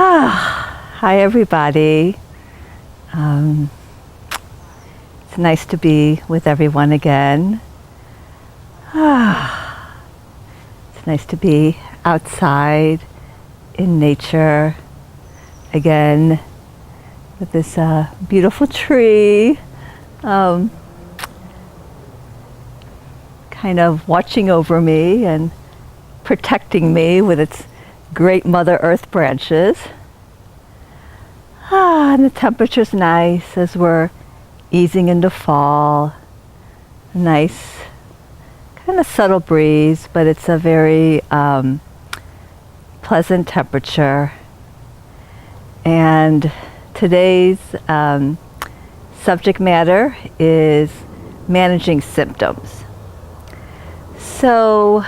Hi everybody. It's nice to be with everyone again. It's nice to be outside in nature again with this beautiful tree kind of watching over me and protecting me with its great Mother Earth branches. And the temperature's nice as we're easing into fall. A nice, kind of subtle breeze, but it's a very pleasant temperature. And today's subject matter is managing symptoms. So,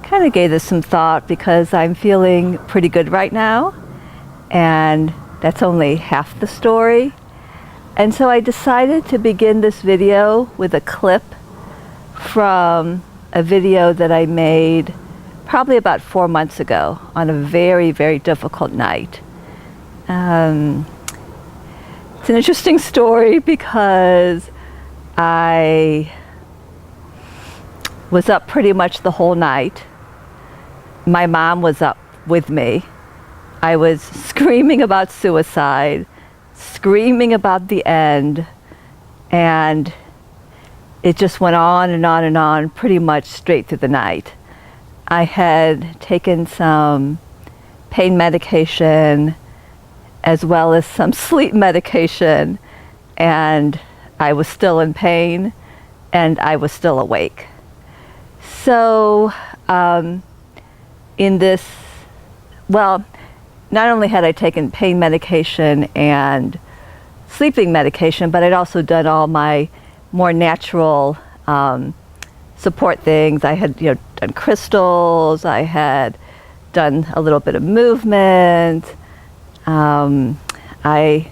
kind of gave this some thought because I'm feeling pretty good right now, and that's only half the story. And so I decided to begin this video with a clip from a video that I made probably about 4 months ago on a very, very difficult night. It's an interesting story because I was up pretty much the whole night. My mom was up with me. I was screaming about suicide, screaming about the end, and it just went on and on and on pretty much straight through the night. I had taken some pain medication as well as some sleep medication, and I was still in pain and I was still awake. So not only had I taken pain medication and sleeping medication, but I'd also done all my more natural support things. I had done crystals, I had done a little bit of movement. I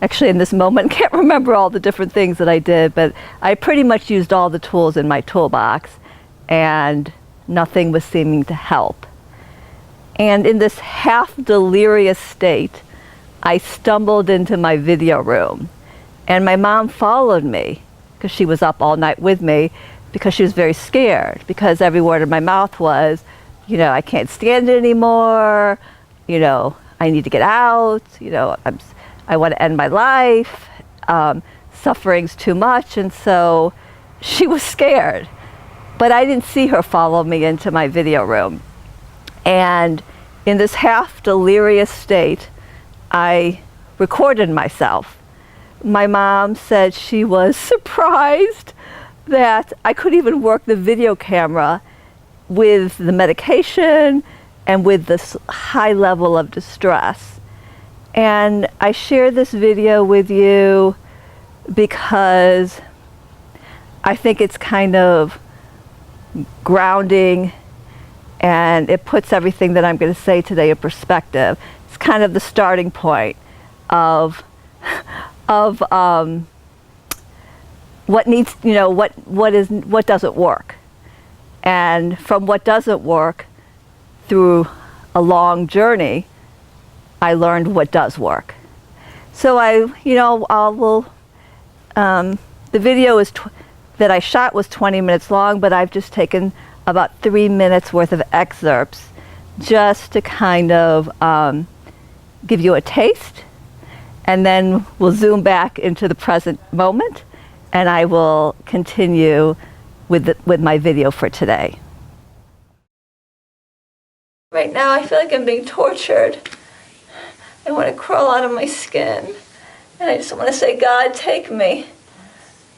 actually in this moment can't remember all the different things that I did, but I pretty much used all the tools in my toolbox and nothing was seeming to help. And in this half delirious state, I stumbled into my video room, and my mom followed me because she was up all night with me because she was very scared, because every word in my mouth was, I can't stand it anymore, I need to get out, I want to end my life, suffering's too much. And so she was scared, but I didn't see her follow me into my video room. And in this half delirious state, I recorded myself. My mom said she was surprised that I could even work the video camera with the medication and with this high level of distress. And I share this video with you because I think it's kind of grounding, and it puts everything that I'm going to say today in perspective. It's kind of the starting point of what needs, what doesn't work, and from what doesn't work through a long journey, I learned what does work. So the video that I shot was 20 minutes long, but I've just taken about 3 minutes worth of excerpts just to kind of give you a taste, and then we'll zoom back into the present moment, and I will continue with my video for today. Right now I feel like I'm being tortured. I want to crawl out of my skin, and I just want to say, God, take me.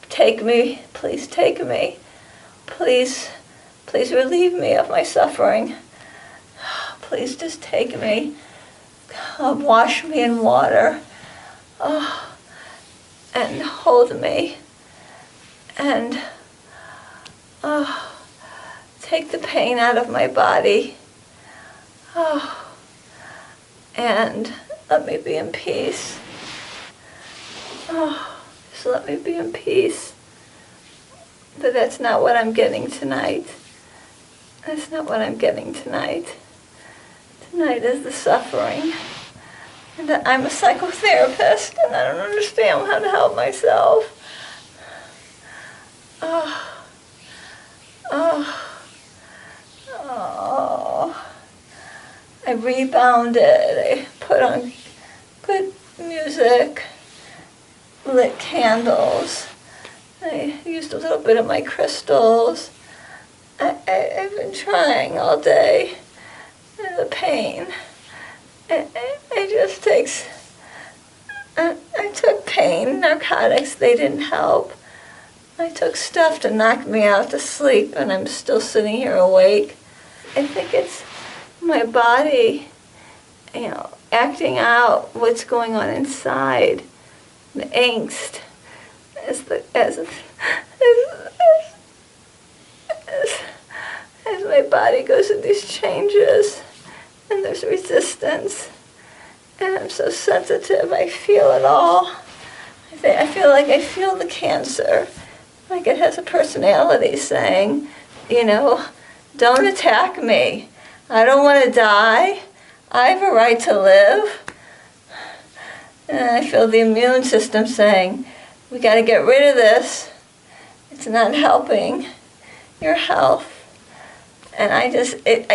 Take me, please take me. Please relieve me of my suffering. Please just take me. Wash me in water. And hold me. And take the pain out of my body. And let me be in peace. Just let me be in peace. But that's not what I'm getting tonight. That's not what I'm getting tonight. Tonight is the suffering. And that I'm a psychotherapist and I don't understand how to help myself. Oh. Oh. Oh. I rebounded. I put on good music, lit candles. I used a little bit of my crystals. I've been trying all day. And the pain. It just takes. I took pain narcotics. They didn't help. I took stuff to knock me out to sleep, and I'm still sitting here awake. I think it's my body, acting out what's going on inside. The angst. As my body goes through these changes, and there's resistance, and I'm so sensitive, I feel it all. I feel like I feel the cancer, like it has a personality saying, don't attack me. I don't want to die. I have a right to live. And I feel the immune system saying, we got to get rid of this. It's not helping your health. And I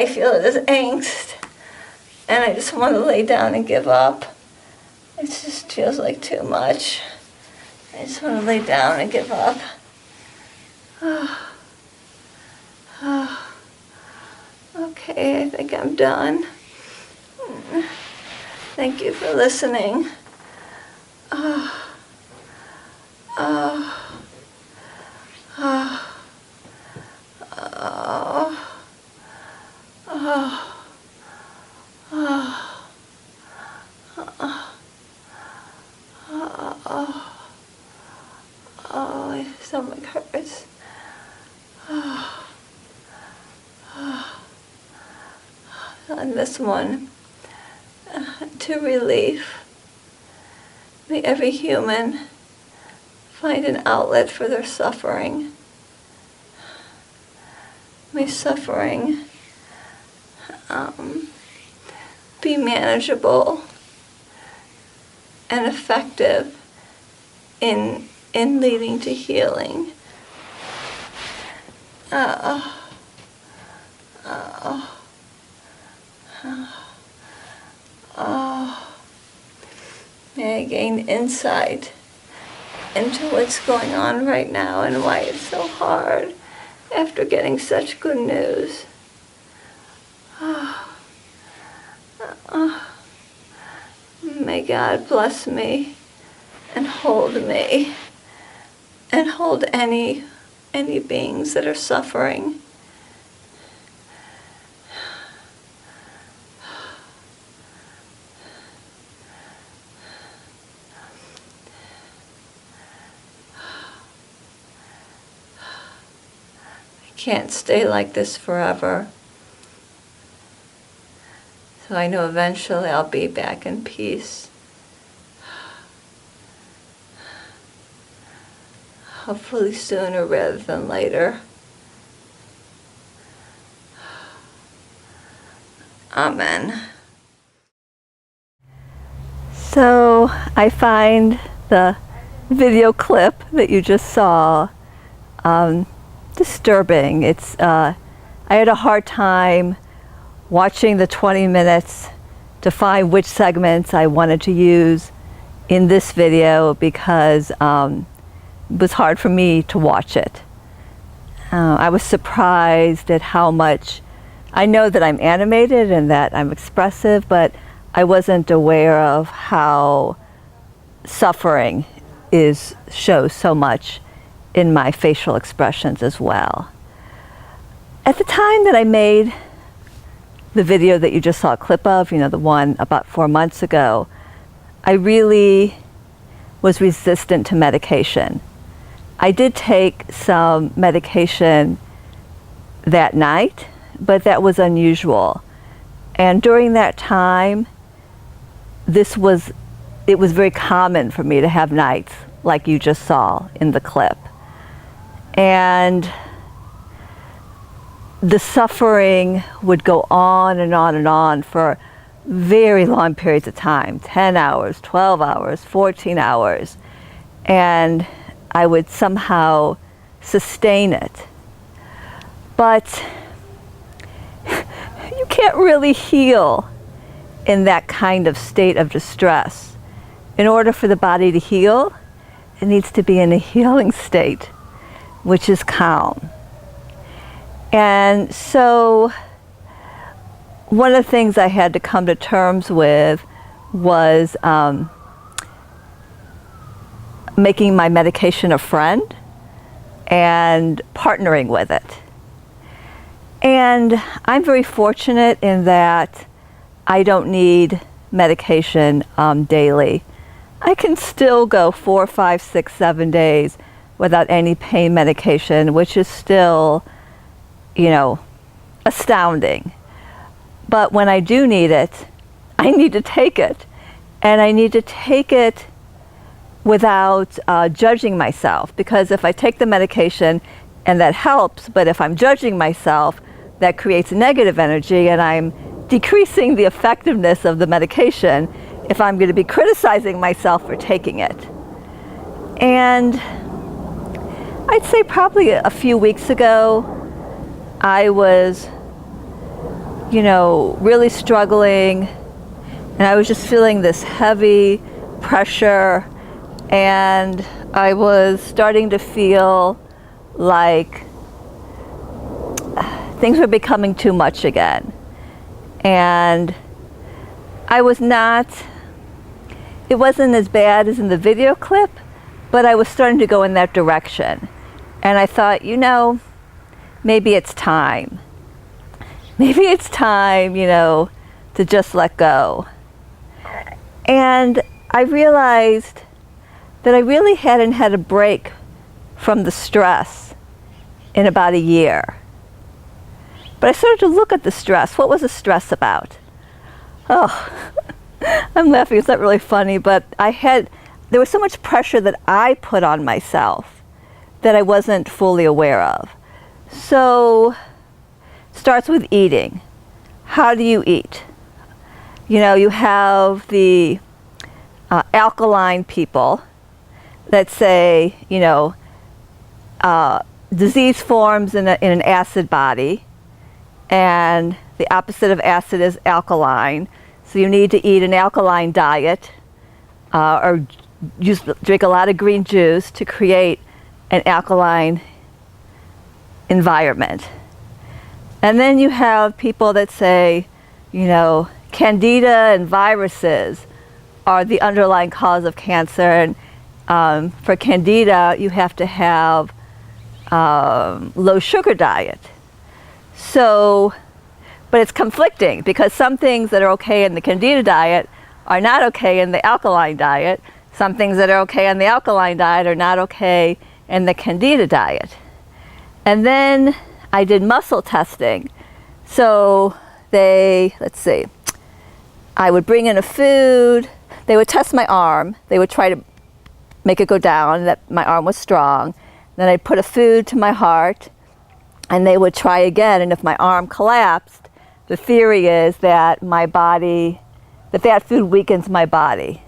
feel this angst. And I just want to lay down and give up. It just feels like too much. I just want to lay down and give up. Okay, I think I'm done. Thank you for listening. My stomach hurts. On this one, to relief, may every human find an outlet for their suffering. May suffering be manageable and effective in leading to healing. May I gain insight into what's going on right now and why it's so hard after getting such good news. May God bless me and hold me and hold any beings that are suffering. Can't stay like this forever. So I know eventually I'll be back in peace. Hopefully sooner rather than later. Amen. So I find the video clip that you just saw disturbing. I had a hard time watching the 20 minutes to find which segments I wanted to use in this video because it was hard for me to watch it. I was surprised at how much, I know that I'm animated and that I'm expressive, but I wasn't aware of how suffering shows so much in my facial expressions as well. At the time that I made the video that you just saw a clip of, the one about 4 months ago, I really was resistant to medication. I did take some medication that night, but that was unusual. And during that time, it was very common for me to have nights like you just saw in the clip. And the suffering would go on and on and on for very long periods of time, 10 hours, 12 hours, 14 hours, and I would somehow sustain it. But you can't really heal in that kind of state of distress. In order for the body to heal, it needs to be in a healing state, which is calm. And so one of the things I had to come to terms with was making my medication a friend and partnering with it. And I'm very fortunate in that I don't need medication daily. I can still go 4, 5, 6, 7 days without any pain medication, which is still, you know, astounding. But when I do need it, I need to take it. And I need to take it without judging myself. Because if I take the medication and that helps, but if I'm judging myself, that creates negative energy and I'm decreasing the effectiveness of the medication if I'm going to be criticizing myself for taking it. And I'd say probably a few weeks ago, I was, you know, really struggling, and I was just feeling this heavy pressure, and I was starting to feel like things were becoming too much again. And I was not, it wasn't as bad as in the video clip, but I was starting to go in that direction. And I thought, you know, maybe it's time. Maybe it's time, you know, to just let go. And I realized that I really hadn't had a break from the stress in about a year. But I started to look at the stress. What was the stress about? Oh, I'm laughing, it's not really funny, but there was so much pressure that I put on myself that I wasn't fully aware of. So, it starts with eating. How do you eat? You know, you have the alkaline people that say, you know, disease forms in an acid body, and the opposite of acid is alkaline. So you need to eat an alkaline diet or drink a lot of green juice to create an alkaline environment. And then you have people that say, you know, candida and viruses are the underlying cause of cancer. And for candida, you have to have low sugar diet. So, but it's conflicting because some things that are okay in the candida diet are not okay in the alkaline diet. Some things that are okay in the alkaline diet are not okay in the candida diet. And then I did muscle testing. So let's see, I would bring in a food, they would test my arm, they would try to make it go down, that my arm was strong. Then I'd put a food to my heart, and they would try again, and if my arm collapsed, the theory is that that food weakens my body.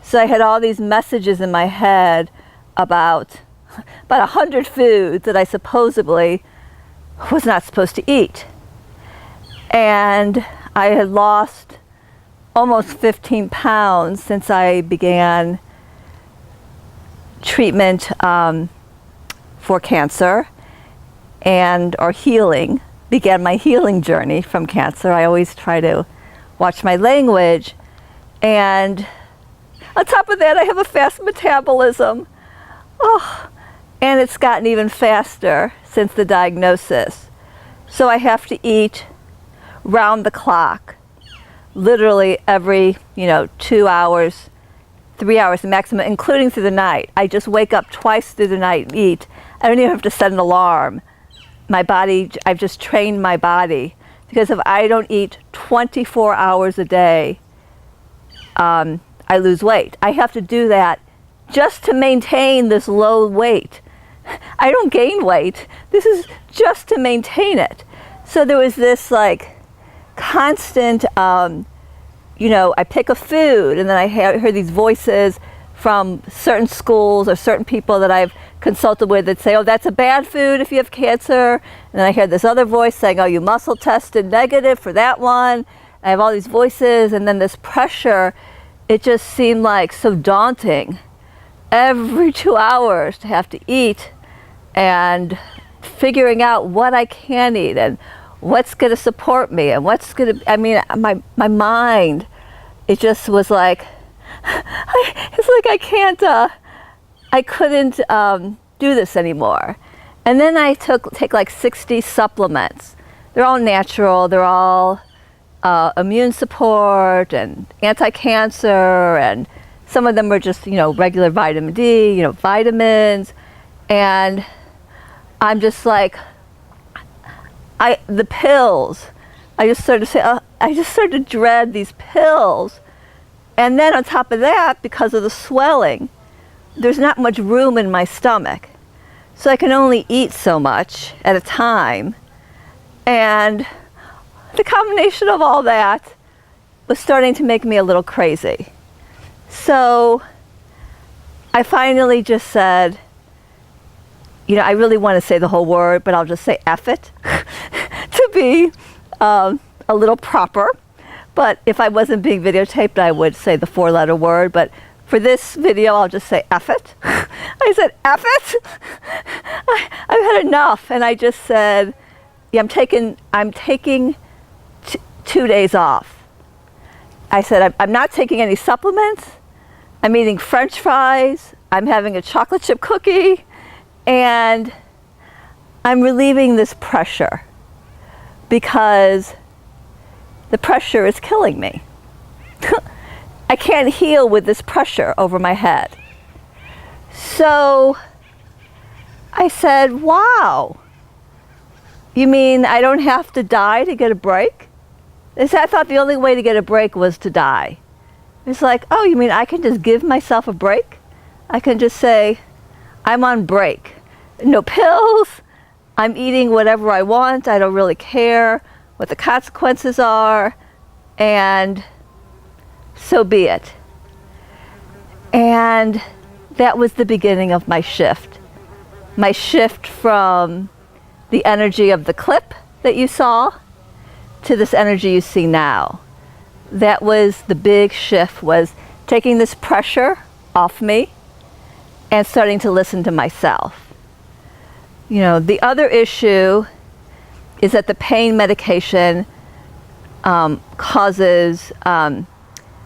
So I had all these messages in my head about 100 foods that I supposedly was not supposed to eat. And I had lost almost 15 pounds since I began treatment for cancer or healing, began my healing journey from cancer. I always try to watch my language. And on top of that, I have a fast metabolism. Oh, and it's gotten even faster since the diagnosis. So I have to eat round the clock, literally every, 2 hours, 3 hours maximum, including through the night. I just wake up twice through the night and eat. I don't even have to set an alarm. My body, I've just trained my body, because if I don't eat 24 hours a day, I lose weight. I have to do that just to maintain this low weight. I don't gain weight. This is just to maintain it. So there was this like constant, I pick a food and then I hear these voices from certain schools or certain people that I've consulted with that say, oh, that's a bad food if you have cancer. And then I hear this other voice saying, oh, you muscle tested negative for that one. I have all these voices, and then this pressure, it just seemed like so daunting. Every 2 hours to have to eat and figuring out what I can eat and what's going to support me and what's going to, my mind, it just was like, it's like I couldn't do this anymore. And then I take like 60 supplements. They're all natural, they're all immune support and anti-cancer, and some of them were just, regular vitamin D, vitamins. And I'm just like, the pills, I just started to say, I just started to dread these pills. And then on top of that, because of the swelling, there's not much room in my stomach. So I can only eat so much at a time. And the combination of all that was starting to make me a little crazy. So I finally just said, I really want to say the whole word, but I'll just say F it to be a little proper. But if I wasn't being videotaped, I would say the 4-letter word. But for this video, I'll just say F it. I said, F it? I've had enough. And I just said, yeah, I'm taking 2 days off. I said, I'm not taking any supplements. I'm eating French fries. I'm having a chocolate chip cookie. And I'm relieving this pressure because the pressure is killing me. I can't heal with this pressure over my head. So I said, wow, you mean I don't have to die to get a break? I thought the only way to get a break was to die. It's like, oh, you mean I can just give myself a break? I can just say, I'm on break. No pills. I'm eating whatever I want. I don't really care what the consequences are. And so be it. And that was the beginning of my shift. My shift from the energy of the clip that you saw to this energy you see now. That was the big shift, was taking this pressure off me and starting to listen to myself. The other issue is that the pain medication causes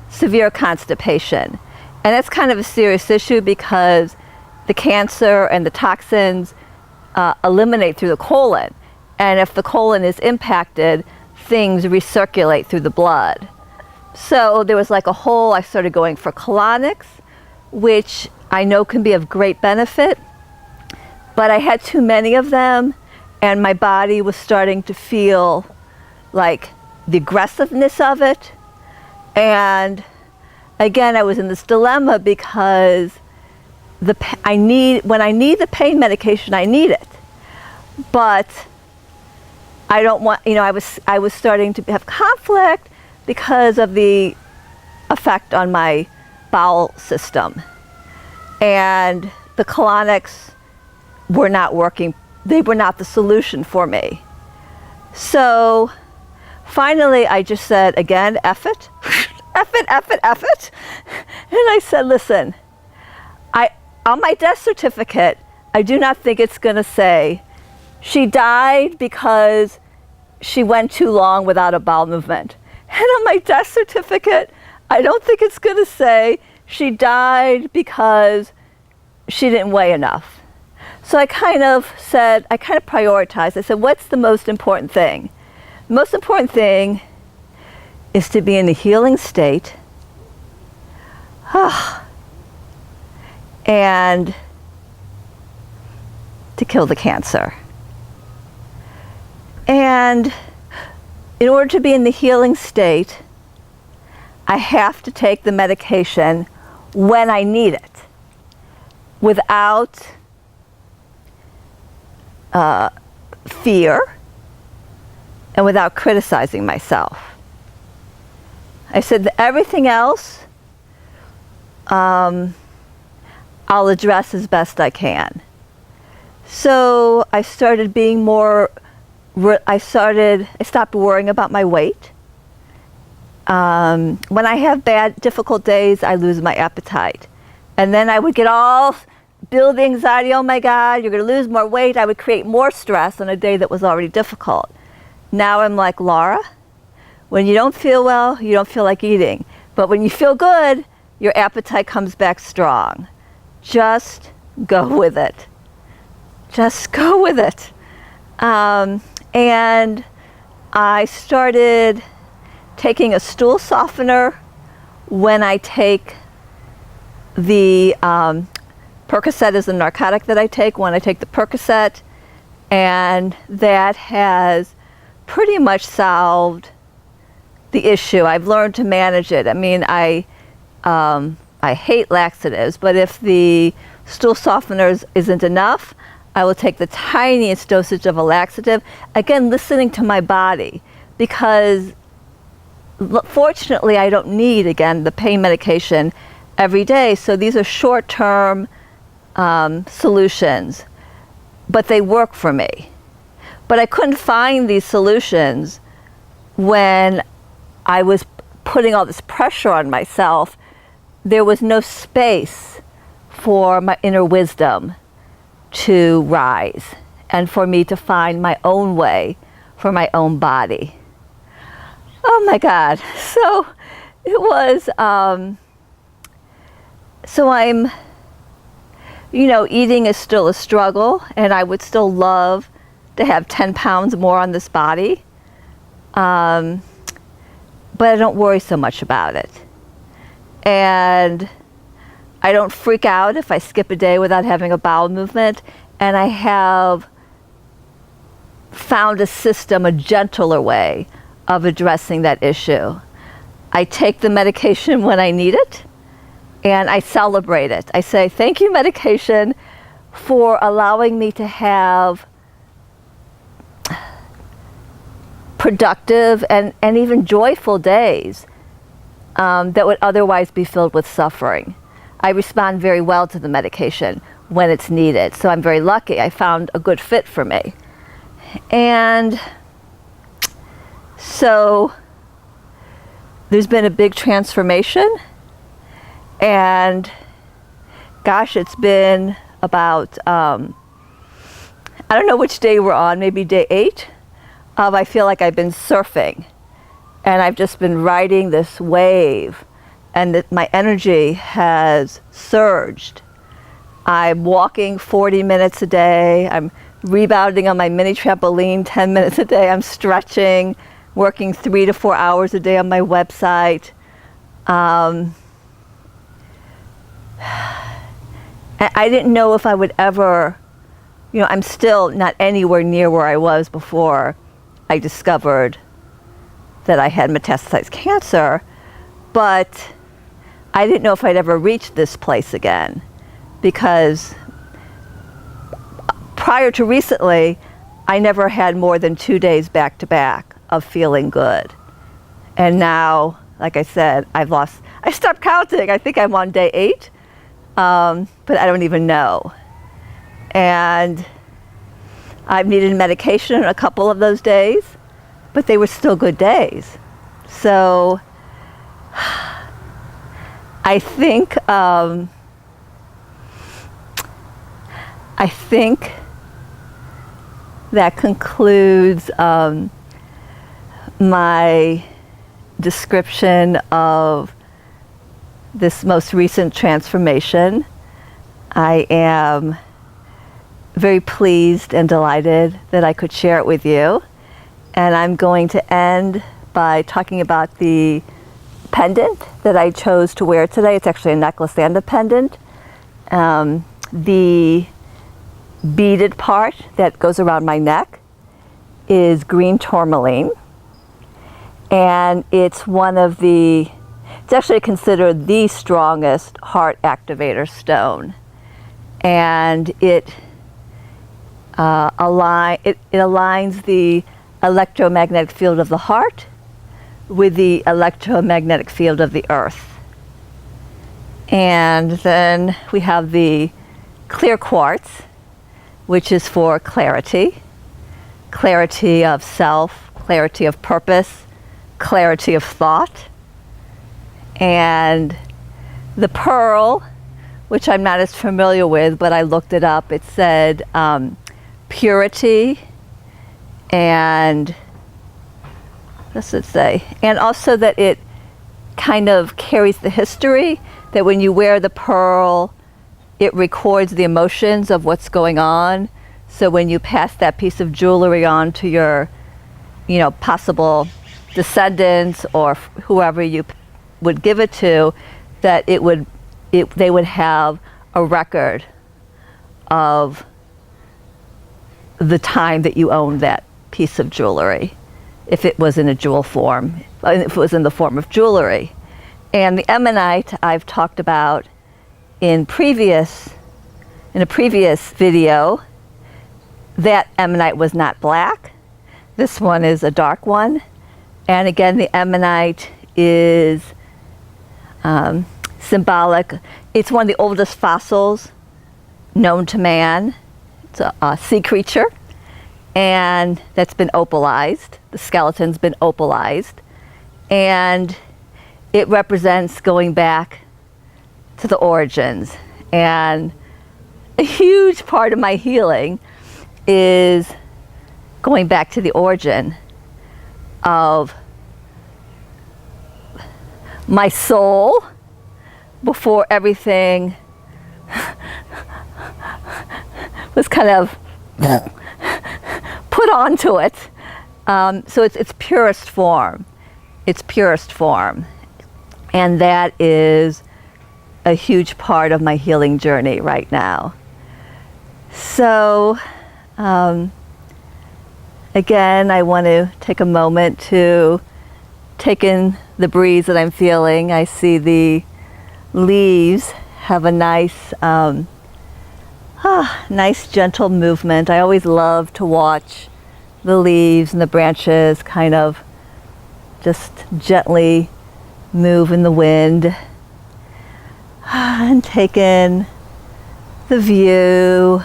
severe constipation. And that's kind of a serious issue because the cancer and the toxins eliminate through the colon. And if the colon is impacted, things recirculate through the blood. So there was like I started going for colonics, which I know can be of great benefit, but I had too many of them and my body was starting to feel like the aggressiveness of it. And again, I was in this dilemma because when I need the pain medication, I need it. But I don't want, I was starting to have conflict because of the effect on my bowel system. And the colonics were not working. They were not the solution for me. So finally I just said, again, F it, F it, F it, F it. And I said, listen, on my death certificate, I do not think it's going to say she died because she went too long without a bowel movement. And on my death certificate, I don't think it's going to say she died because she didn't weigh enough. So I kind of prioritized. I said, what's the most important thing? The most important thing is to be in the healing state and to kill the cancer. And in order to be in the healing state, I have to take the medication when I need it, without fear, and without criticizing myself. I said that everything else I'll address as best I can. So I started being more, I stopped worrying about my weight. When I have bad, difficult days, I lose my appetite. And then I would get all, build anxiety, oh my God, you're gonna lose more weight. I would create more stress on a day that was already difficult. Now I'm like, Laura, when you don't feel well, you don't feel like eating. But when you feel good, your appetite comes back strong. Just go with it. Just go with it. And I started taking a stool softener when I take the Percocet is a narcotic that I take when I take the Percocet, and that has pretty much solved the issue. I've learned to manage it. I mean, I hate laxatives, but if the stool softener isn't enough, I will take the tiniest dosage of a laxative. Again, listening to my body, because fortunately I don't need, again, the pain medication every day. So these are short-term solutions, but they work for me. But I couldn't find these solutions when I was putting all this pressure on myself. There was no space for my inner wisdom to rise and for me to find my own way for my own body. Oh my God. So it was, so I'm, you know, eating is still a struggle, and I would still love to have 10 pounds more on this body. But I don't worry so much about it. And I don't freak out if I skip a day without having a bowel movement. And I have found a system, a gentler way of addressing that issue. I take the medication when I need it, and I celebrate it. I say, thank you, medication, for allowing me to have productive and even joyful days that would otherwise be filled with suffering. I respond very well to the medication when it's needed. So I'm very lucky. I found a good fit for me. And so there's been a big transformation. And gosh, it's been about, I don't know which day we're on, maybe day 8. I feel like I've been surfing, and I've just been riding this wave, and that my energy has surged. I'm walking 40 minutes a day. I'm rebounding on my mini trampoline 10 minutes a day. I'm stretching, working 3 to 4 hours a day on my website. I didn't know if I would ever, you know, I'm still not anywhere near where I was before I discovered that I had metastasized cancer, but I didn't know if I'd ever reach this place again, because prior to recently, I never had more than 2 days back to back of feeling good. And now, like I said, I stopped counting. I think I'm on day 8, but I don't even know. And I've needed medication a couple of those days, but they were still good days. So I think that concludes my description of this most recent transformation. I am very pleased and delighted that I could share it with you. And I'm going to end by talking about the pendant that I chose to wear today. It's actually a necklace and a pendant. The beaded part that goes around my neck is green tourmaline. And it's it's actually considered the strongest heart activator stone. And it aligns the electromagnetic field of the heart with the electromagnetic field of the earth. And then we have the clear quartz, which is for clarity, clarity of self, clarity of purpose, clarity of thought. And the pearl, which I'm not as familiar with, but I looked it up, it said purity and, what does it say? And also that it kind of carries the history, that when you wear the pearl, it records the emotions of what's going on. So when you pass that piece of jewelry on to your, possible descendants or whoever you would give it to, that they would have a record of the time that you owned that piece of jewelry, if it was in a jewel form, if it was in the form of jewelry. And the ammonite I've talked about in a previous video. That ammonite was not black. This one is a dark one. And again, the ammonite is symbolic. It's one of the oldest fossils known to man. It's a sea creature, and that's been opalized. The skeleton's been opalized, and it represents going back to the origins. And a huge part of my healing is going back to the origin of my soul before everything was kind of put onto it. So it's its purest form. Its purest form. And that is a huge part of my healing journey right now. So, again, I want to take a moment to take in the breeze that I'm feeling. I see the leaves have a nice, nice gentle movement. I always love to watch the leaves and the branches kind of just gently move in the wind. And take in the view.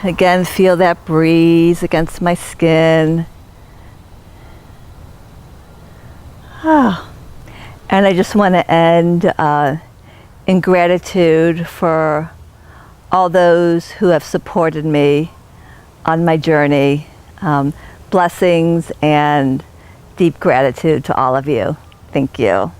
Again, feel that breeze against my skin. And I just want to end in gratitude for all those who have supported me on my journey. Blessings and deep gratitude to all of you. Thank you.